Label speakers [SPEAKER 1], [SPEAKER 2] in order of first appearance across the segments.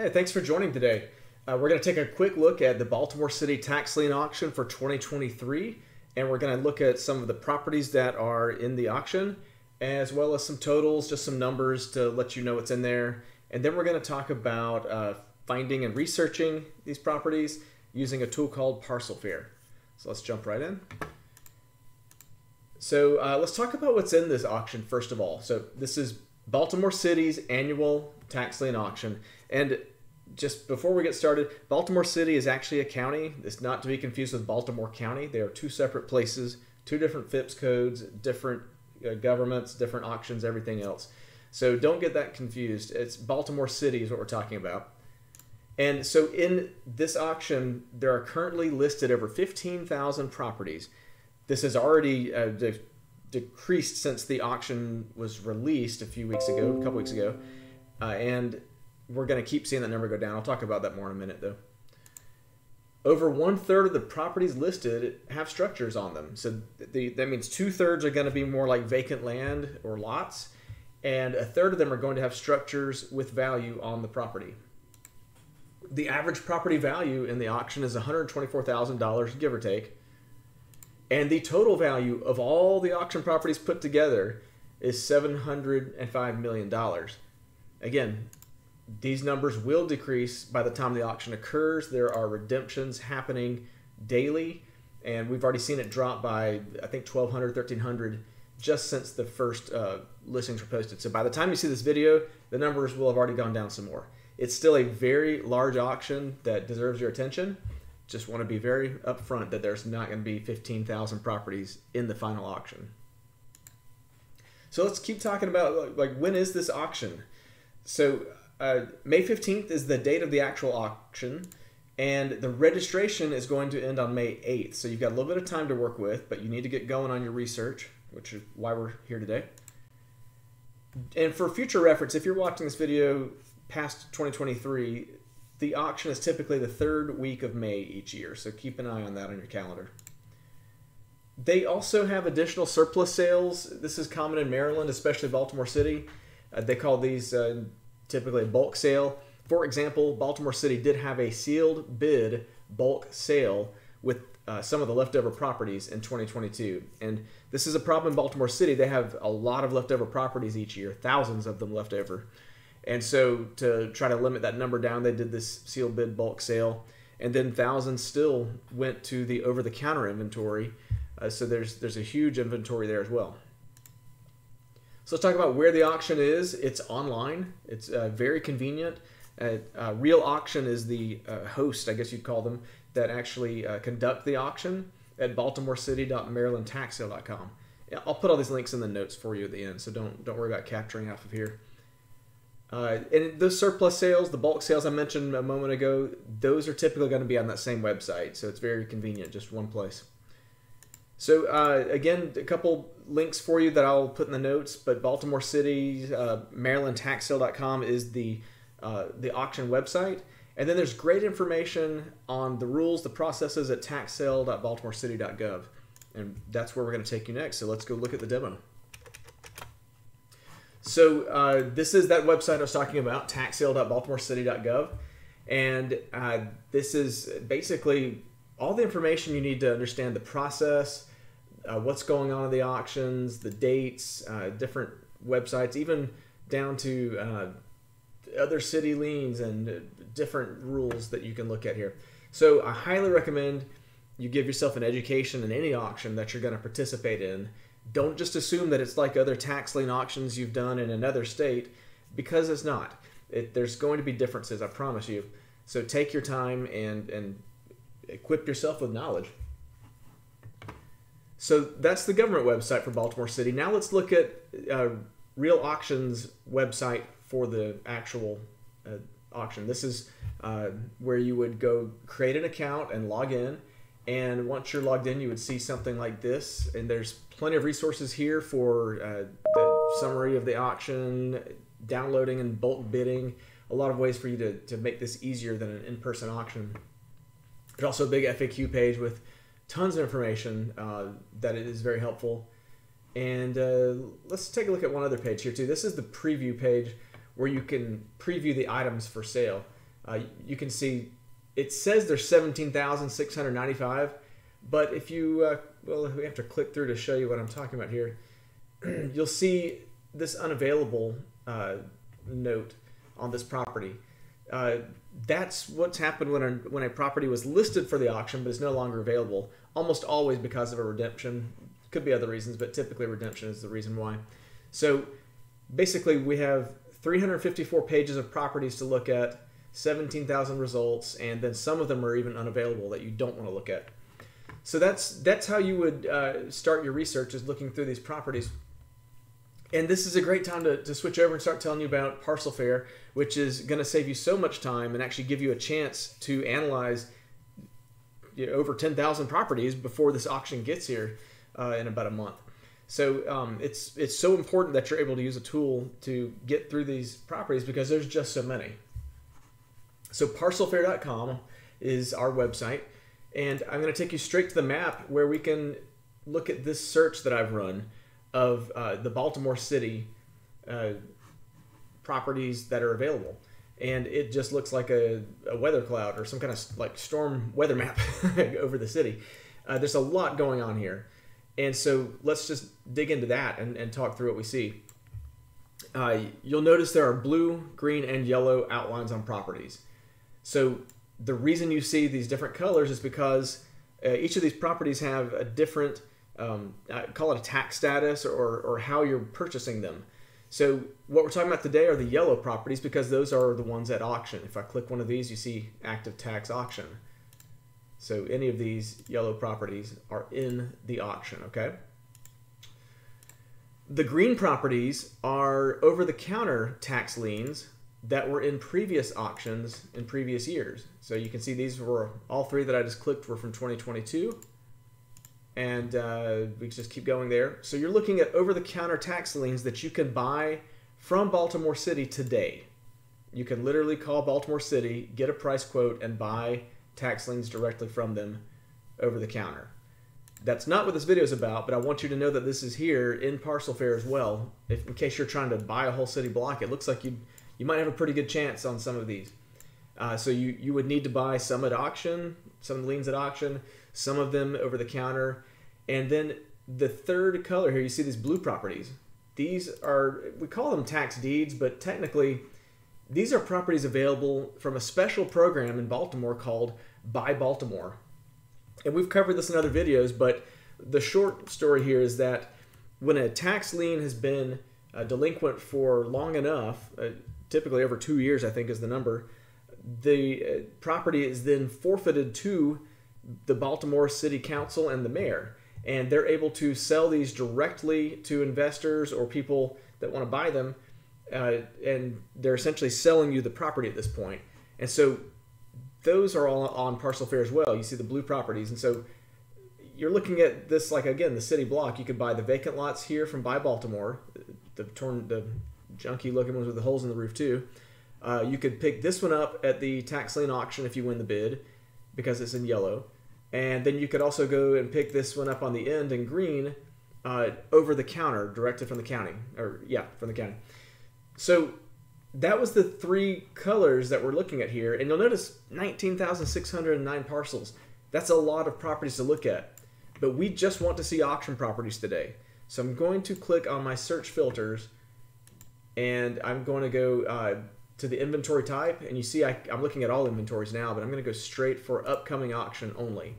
[SPEAKER 1] Hey, thanks for joining today. We're going to take a quick look at the Baltimore City tax lien auction for 2023, and we're going to look at some of the properties that are in the auction, as well as some totals, just some numbers to let you know what's in there. And then we're going to talk about finding and researching these properties using a tool called Parcel Fair. So let's jump right in. So let's talk about what's in this auction first of all. So this is Baltimore City's annual tax lien auction. And just before we get started, Baltimore City is actually a county. It's not to be confused with Baltimore County. They are two separate places, two different FIPS codes, different governments, different auctions, everything else. So don't get that confused. It's Baltimore City is what we're talking about. And so in this auction, there are currently listed over 15,000 properties. This has already decreased since the auction was released a couple weeks ago. And we're going to keep seeing that number go down. I'll talk about that more in a minute, though. Over 1/3 of the properties listed have structures on them. So that means 2/3 are going to be more like vacant land or lots, and 1/3 of them are going to have structures with value on the property. The average property value in the auction is $124,000, give or take. And the total value of all the auction properties put together is $705 million. Again, these numbers will decrease by the time the auction occurs. There are redemptions happening daily, and we've already seen it drop by, I think, 1,200, 1,300 just since the first listings were posted. So by the time you see this video, the numbers will have already gone down some more. It's still a very large auction that deserves your attention. Just want to be very upfront that there's not going to be 15,000 properties in the final auction. So let's keep talking about, like, when is this auction? So May 15th is the date of the actual auction, and the registration is going to end on May 8th. So you've got a little bit of time to work with, but you need to get going on your research, which is why we're here today. And for future reference, if you're watching this video past 2023, the auction is typically the 3rd week of May each year, so keep an eye on that on your calendar. They also have additional surplus sales. This is common in Maryland, especially Baltimore City. They call these typically a bulk sale. For example, Baltimore City did have a sealed bid bulk sale with some of the leftover properties in 2022. And this is a problem in Baltimore City. They have a lot of leftover properties each year, thousands of them left over. And so to try to limit that number down, they did this sealed bid bulk sale. And then thousands still went to the over-the-counter inventory. So there's a huge inventory there as well. So let's talk about where the auction is. It's online. It's very convenient. Real Auction is the host, I guess you'd call them, that actually conduct the auction at baltimorecity.marylandtaxsale.com. I'll put all these links in the notes for you at the end, so don't worry about capturing off of here. And those surplus sales, the bulk sales I mentioned a moment ago, those are typically going to be on that same website, so it's very convenient, just one place. So again, a couple links for you that I'll put in the notes, but Baltimore City, MarylandTaxSale.com is the auction website. And then there's great information on the rules, the processes at taxsale.baltimorecity.gov. And that's where we're going to take you next. So let's go look at the demo. So this is that website I was talking about, taxsale.baltimorecity.gov. And this is basically all the information you need to understand the process, what's going on in the auctions, the dates, different websites, even down to other city liens and different rules that you can look at here. So I highly recommend you give yourself an education in any auction that you're going to participate in. Don't just assume that it's like other tax lien auctions you've done in another state, because it's not. There's going to be differences, I promise you. So take your time and equip yourself with knowledge. So that's the government website for Baltimore City. Now let's look at Real Auction's website for the actual auction. This is where you would go create an account and log in. And once you're logged in, you would see something like this. And there's plenty of resources here for the summary of the auction, downloading and bulk bidding, a lot of ways for you to make this easier than an in-person auction. There's also a big FAQ page with tons of information that is very helpful. And let's take a look at one other page here too. This is the preview page where you can preview the items for sale. You can see it says there's 17,695, but if you, well, we have to click through to show you what I'm talking about here. You'll see this unavailable note on this property. That's what's happened when a property was listed for the auction but is no longer available, almost always because of a redemption. Could be other reasons, but typically redemption is the reason why. So basically we have 354 pages of properties to look at, 17,000 results, and then some of them are even unavailable that you don't want to look at. So that's how you would start your research, is looking through these properties. And this is a great time to switch over and start telling you about Parcel Fair, which is going to save you so much time and actually give you a chance to analyze over 10,000 properties before this auction gets here in about a month. So it's so important that you're able to use a tool to get through these properties because there's just so many. So parcelfair.com is our website, and I'm going to take you straight to the map where we can look at this search that I've run of the Baltimore City properties that are available. And it just looks like a weather cloud or some kind of like storm weather map over the city. There's a lot going on here. And so let's just dig into that and talk through what we see. You'll notice there are blue, green, and yellow outlines on properties. So the reason you see these different colors is because each of these properties have a different, call it a tax status or how you're purchasing them. So what we're talking about today are the yellow properties because those are the ones at auction. If I click one of these, you see active tax auction. So any of these yellow properties are in the auction, okay? The green properties are over-the-counter tax liens that were in previous auctions in previous years. So you can see these were, all three that I just clicked were from 2022. And we just keep going there. So you're looking at over-the-counter tax liens that you can buy from Baltimore City today. You can literally call Baltimore City, get a price quote, and buy tax liens directly from them over the counter. That's not what this video is about, but I want you to know that this is here in Parcel Fair as well. In case you're trying to buy a whole city block, it looks like you might have a pretty good chance on some of these. So you would need to buy some at auction, some liens at auction, some of them over the counter. And then the third color here, you see these blue properties. These are, we call them tax deeds, but technically these are properties available from a special program in Baltimore called Buy Baltimore. And we've covered this in other videos, but the short story here is that when a tax lien has been delinquent for long enough, typically over 2 years I think is the number, the property is then forfeited to the Baltimore City Council and the mayor. And they're able to sell these directly to investors or people that want to buy them. And they're essentially selling you the property at this point. And so those are all on Parcel Fair as well. You see the blue properties. And so you're looking at this like, again, the city block. You could buy the vacant lots here from Buy Baltimore, the junky looking ones with the holes in the roof too. You could pick this one up at the tax lien auction if you win the bid because it's in yellow. And then you could also go and pick this one up on the end in green over the counter, directed from the county. From the county. So that was the three colors that we're looking at here. And you'll notice 19,609 parcels. That's a lot of properties to look at. But we just want to see auction properties today. So I'm going to click on my search filters. And I'm going to go to the inventory type. And you see I'm looking at all inventories now. But I'm going to go straight for upcoming auction only.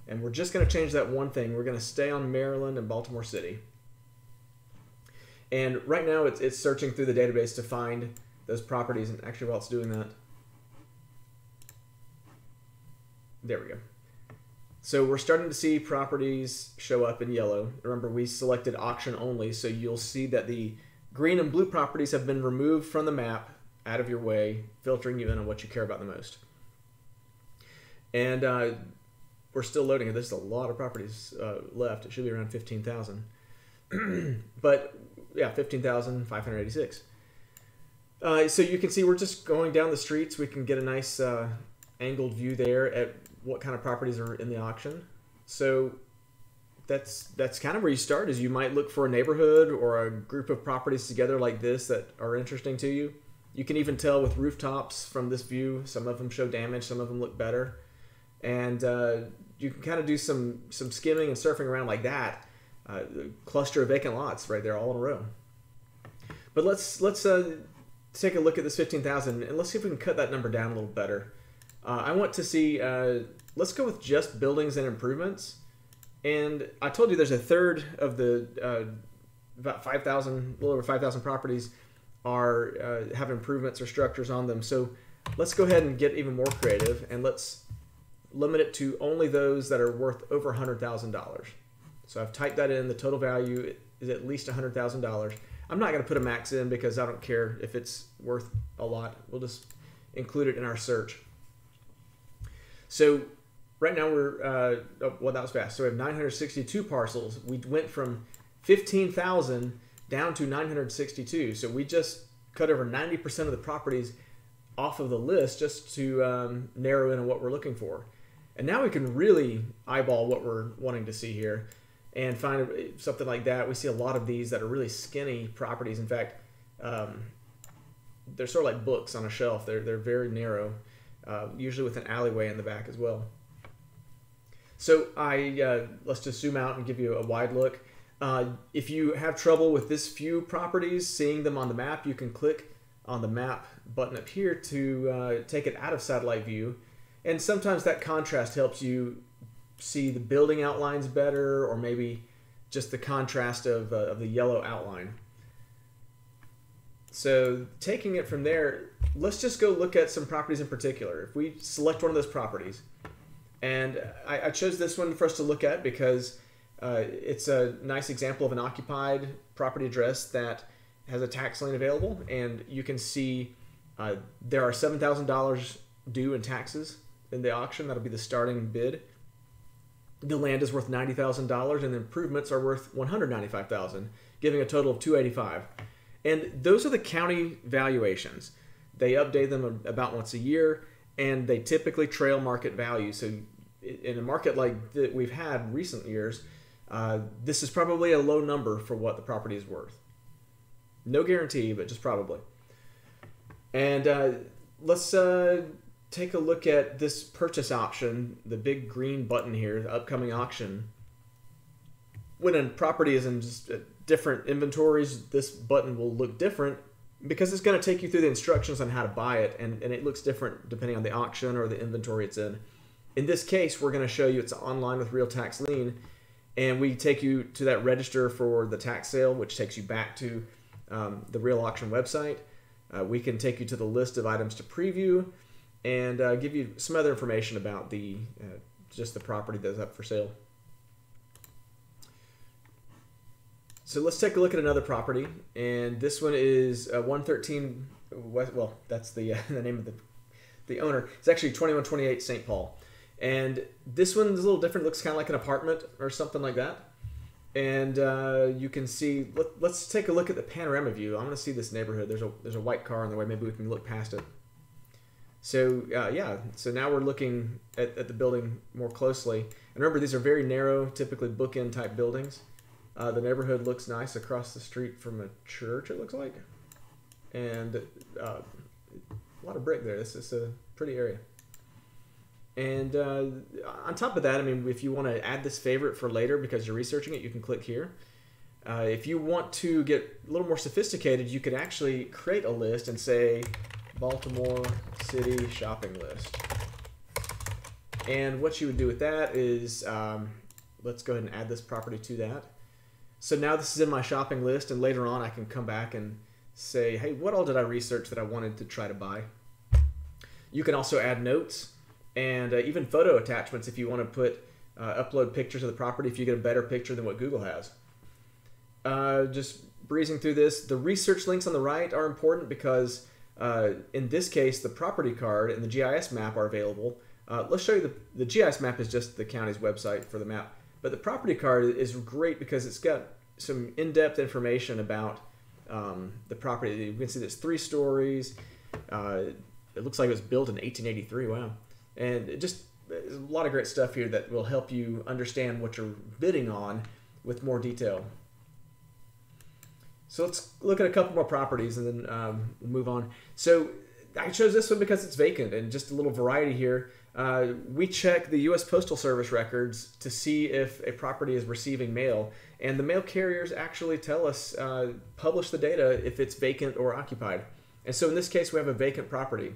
[SPEAKER 1] And we're just going to change that one thing. We're going to stay on Maryland and Baltimore City. And right now it's searching through the database to find those properties. And actually while it's doing that, there we go. So we're starting to see properties show up in yellow. Remember, we selected auction only, so you'll see that the green and blue properties have been removed from the map out of your way, filtering you in on what you care about the most. And we're still loading it. There's a lot of properties left. It should be around 15,000. But yeah, 15,586. So you can see we're just going down the streets. We can get a nice angled view there at what kind of properties are in the auction. So that's kind of where you start, is you might look for a neighborhood or a group of properties together like this that are interesting to you. You can even tell with rooftops from this view. Some of them show damage, some of them look better. And you can kind of do some skimming and surfing around like that. Cluster of vacant lots right there all in a row. But let's take a look at this 15,000 and let's see if we can cut that number down a little better. I want to see, let's go with just buildings and improvements. And I told you there's a third of the about 5,000, a little over 5,000 properties are have improvements or structures on them. So let's go ahead and get even more creative and let's limit it to only those that are worth over $100,000. So I've typed that in. The total value is at least $100,000. I'm not going to put a max in because I don't care if it's worth a lot. We'll just include it in our search. So right now we're, well, that was fast. So we have 962 parcels. We went from 15,000 down to 962. So we just cut over 90% of the properties off of the list just to narrow in on what we're looking for. And now we can really eyeball what we're wanting to see here and find something like that. We see a lot of these that are really skinny properties. In fact, they're sort of like books on a shelf. They're very narrow, usually with an alleyway in the back as well. So let's just zoom out and give you a wide look. If you have trouble with this few properties, seeing them on the map, you can click on the map button up here to take it out of satellite view. And sometimes that contrast helps you see the building outlines better, or maybe just the contrast of the yellow outline. So taking it from there, let's just go look at some properties in particular. If we select one of those properties, and I chose this one for us to look at because it's a nice example of an occupied property address that has a tax lien available, and you can see there are $7,000 due in taxes in the auction. That'll be the starting bid. The land is worth $90,000 and the improvements are worth $195,000, giving a total of $285,000. And those are the county valuations. They update them about once a year, and they typically trail market value. So in a market like that we've had recent years, this is probably a low number for what the property is worth. No guarantee, but just probably. And let's take a look at this purchase option, the big green button here, the upcoming auction. When a property is in just different inventories, this button will look different because it's going to take you through the instructions on how to buy it, and it looks different depending on the auction or the inventory it's in. In this case, we're going to show you it's online with real tax lien, and we take you to that register for the tax sale, which takes you back to the real auction website. We can take you to the list of items to preview and give you some other information about the just the property that's up for sale. So let's take a look at another property, and this one is 113 West. Well, that's the the name of the owner. It's actually 2128 St. Paul, and this one's a little different. It looks kind of like an apartment or something like that. And you can see. Let's take a look at the panorama view. I want to see this neighborhood. There's a white car on the way. Maybe we can look past it. So yeah, so now we're looking at the building more closely. And remember, these are very narrow, typically bookend type buildings. The neighborhood looks nice across the street from a church, it looks like. And a lot of brick there. This is a pretty area. And on top of that, I mean, if you want to add this favorite for later because you're researching it, you can click here. If you want to get a little more sophisticated, you could actually create a list and say, Baltimore City shopping list. And what you would do with that is, let's go ahead and add this property to that. So now this is in my shopping list, and later on I can come back and say, hey, what all did I research that I wanted to try to buy? You can also add notes and even photo attachments if you want to put upload pictures of the property if you get a better picture than what Google has. Just breezing through this, the research links on the right are important because in this case, the property card and the GIS map are available. Let's show you the GIS map is just the county's website for the map. But the property card is great because it's got some in-depth information about the property. You can see there's 3 stories. It looks like it was built in 1883. Wow. And there's a lot of great stuff here that will help you understand what you're bidding on with more detail. So let's look at a couple more properties and then we'll move on. So I chose this one because it's vacant, and just a little variety here. We check the U.S. Postal Service records to see if a property is receiving mail, and the mail carriers actually tell us, publish the data if it's vacant or occupied. And so in this case, we have a vacant property.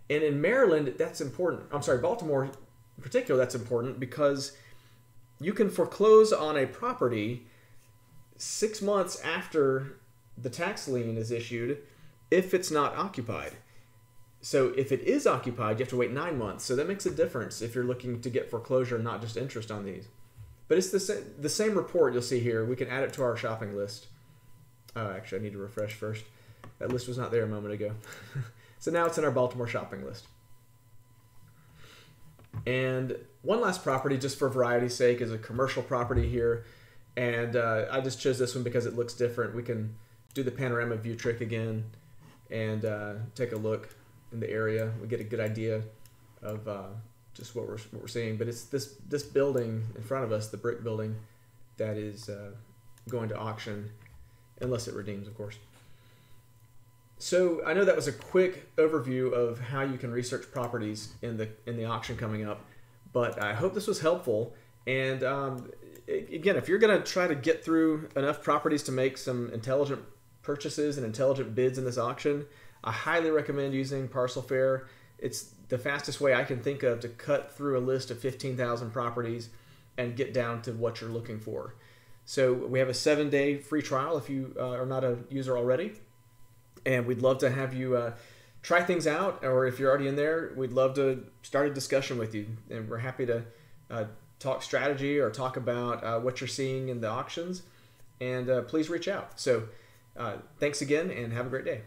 [SPEAKER 1] And in Maryland, that's important. I'm sorry, Baltimore in particular, that's important because you can foreclose on a property 6 months after the tax lien is issued if it's not occupied. So if it is occupied, you have to wait 9 months. So that makes a difference if you're looking to get foreclosure, not just interest on these. But it's the same report you'll see here. We can add it to our shopping list. Actually, I need to refresh first. That list was not there a moment ago. So now it's in our Baltimore shopping list. And one last property, just for variety's sake, is a commercial property here. And I just chose this one because it looks different. We can do the panorama view trick again and take a look in the area. We get a good idea of just what we're seeing. But it's this building in front of us, the brick building, that is going to auction, unless it redeems, of course. So I know that was a quick overview of how you can research properties in the auction coming up, but I hope this was helpful. And again, if you're going to try to get through enough properties to make some intelligent purchases and intelligent bids in this auction, I highly recommend using Parcel Fair. It's the fastest way I can think of to cut through a list of 15,000 properties and get down to what you're looking for. So we have a 7-day free trial if you are not a user already. And we'd love to have you try things out, or if you're already in there, we'd love to start a discussion with you. And we're happy to talk strategy or talk about what you're seeing in the auctions. And please reach out. So thanks again, and have a great day.